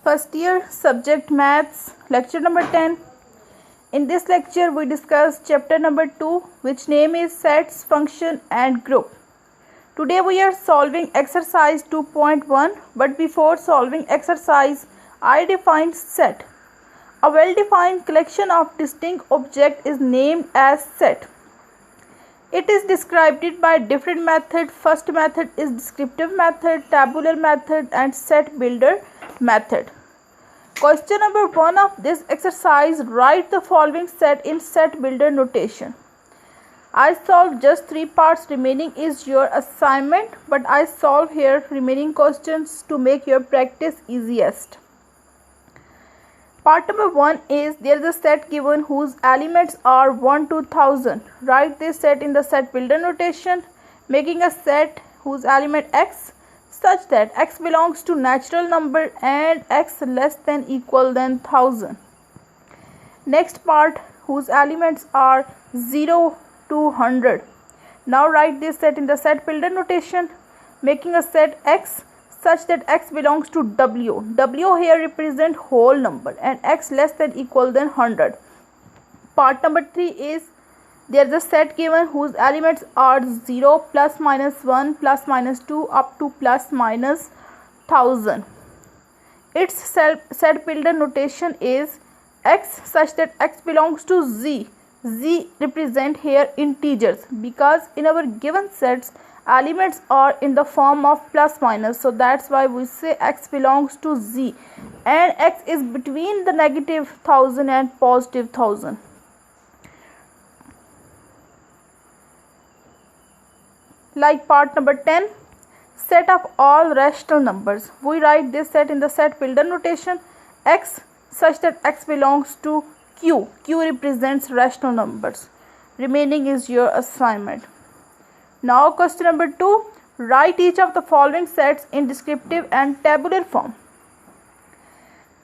First year subject maths, lecture number 10. In this lecture we discuss chapter number 2, which name is sets, function and group. Today we are solving exercise 2.1, but before solving exercise I defined set. A well-defined collection of distinct objects is named as set. It is described by different methods. First method is descriptive method, tabular method and set builder method. Question number 1 of this exercise, write the following set in set builder notation. I solved just 3 parts, remaining is your assignment, but I solve here remaining questions to make your practice easiest. Part number 1 is there is a set given whose elements are 1 to 1000. Write this set in the set builder notation, making a set whose element x such that x belongs to natural number and x less than equal than 1000. Next part, whose elements are 0 to 100. Now write this set in the set builder notation, making a set x such that x belongs to w. W here represent whole number and x less than equal than 100. Part number 3 is there is a set given whose elements are 0, plus minus 1, plus minus 2 up to plus minus 1000. Its set builder notation is x such that x belongs to z. Z represent here integers because in our given sets elements are in the form of plus minus, so that's why we say x belongs to z and x is between the negative 1000 and positive 1000. Like part number 10, set of all rational numbers. We write this set in the set builder notation, x such that x belongs to q. Q represents rational numbers. Remaining is your assignment. Now question number 2, write each of the following sets in descriptive and tabular form.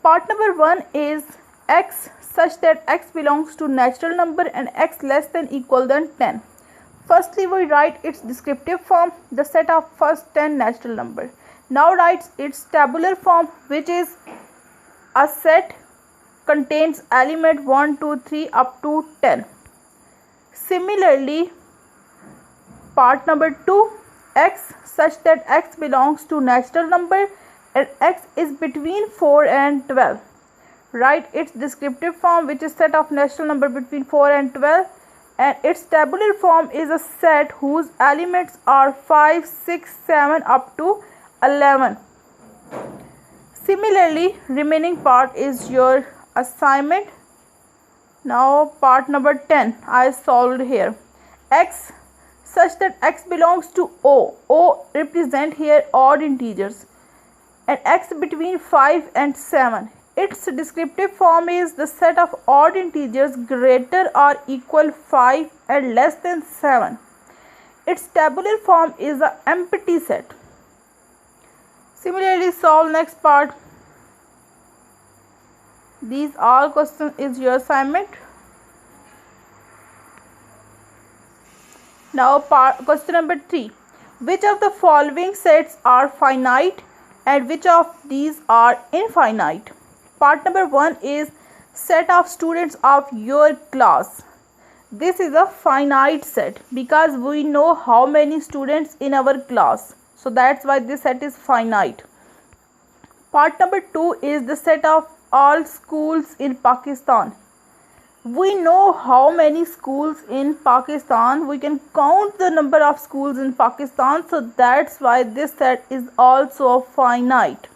Part number 1 is x such that x belongs to natural number and x less than equal than 10. Firstly we write its descriptive form, the set of first 10 natural number. Now write its tabular form, which is a set contains element 1, 2, 3 up to 10. Similarly, part number 2, x such that x belongs to natural number and x is between 4 and 12. Write its descriptive form, which is set of natural number between 4 and 12, and its tabular form is a set whose elements are 5, 6, 7 up to 11. Similarly, remaining part is your assignment. Now part number 10 I solved here. X such that x belongs to O. O represent here odd integers and x between 5 and 7. Its descriptive form is the set of odd integers greater or equal 5 and less than 7. Its tabular form is an empty set. Similarly, solve next part. These all questions is your assignment. Now question number 3. Which of the following sets are finite and which of these are infinite? Part number 1 is set of students of your class. This is a finite set because we know how many students in our class. So that's why this set is finite. Part number 2 is the set of all schools in Pakistan. We know how many schools in Pakistan. We can count the number of schools in Pakistan. So that's why this set is also finite.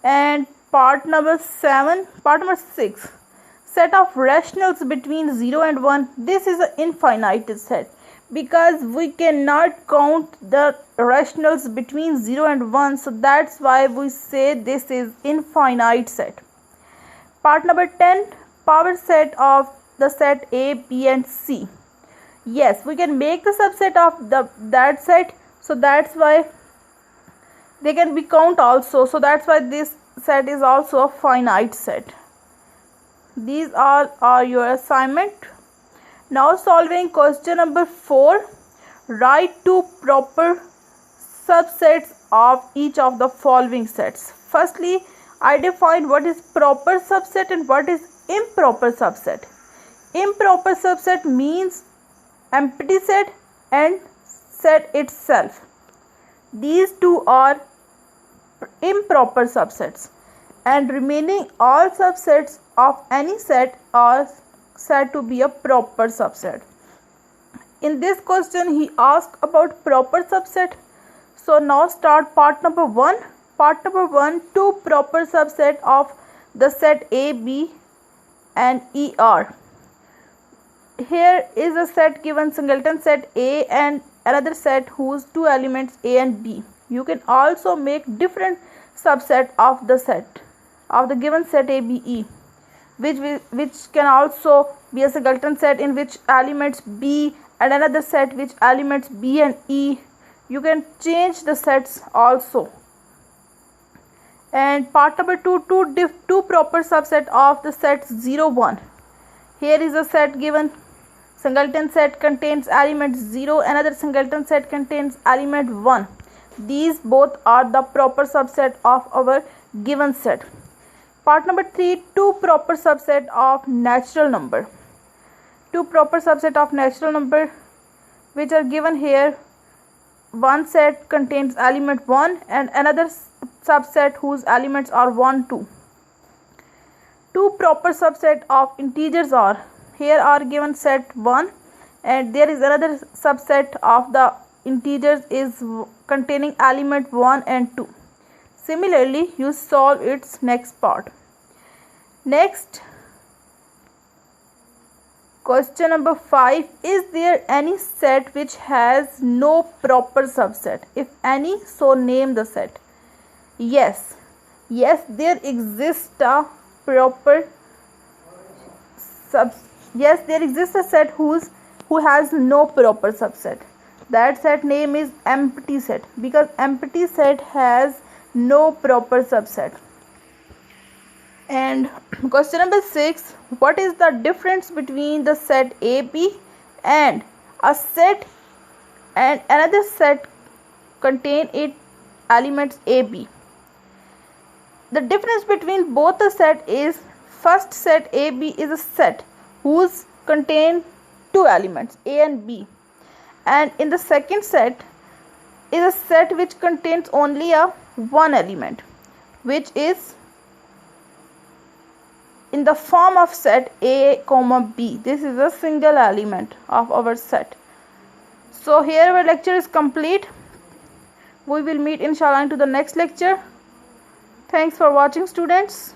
And part number 6, set of rationals between 0 and 1. This is an infinite set because we cannot count the rationals between 0 and 1. So that's why we say this is infinite set. Part number 10, power set of the set A, B and C. Yes, we can make the subset of that set. So that's why they can be count also. So that's why this set is also a finite set. These all are your assignment. Now solving question number 4. Write two proper subsets of each of the following sets. Firstly, I define what is proper subset and what is improper subset. Improper subset means empty set and set itself. These two are improper subsets, and remaining all subsets of any set are said to be a proper subset. In this question he asked about proper subset. So now start part number 1. Part number 1, two proper subset of the set A, B and E are. Here is a set given, singleton set A, and another set whose two elements A and B. You can also make different subset of the set of the given set A, B, E, which can also be a singleton set in which elements B, and another set which elements B and E. You can change the sets also. And part number 2, two proper subset of the sets 0, 1. Here is a set given, singleton set contains element 0, another singleton set contains element 1. These both are the proper subset of our given set. Part number 3, two proper subset of natural number. Two proper subset of natural number which are given here. One set contains element 1 and another subset whose elements are 1, 2. Two proper subset of integers are, here are given set 1 and there is another subset of the integers is containing element 1 and 2. Similarly, you solve its next part. Next, question number 5. Is there any set which has no proper subset? If any, so name the set. Yes, there exists a proper yes, there exists a set who has no proper subset. That set name is empty set, because empty set has no proper subset. And question number 6, what is the difference between the set AB and a set and another set contain its elements AB? The difference between both the set is, first set AB is a set whose contain two elements A and B, and in the second set is a set which contains only a one element, which is in the form of set A, B. This is a single element of our set. So here our lecture is complete. We will meet inshallah into the next lecture. Thanks for watching, students.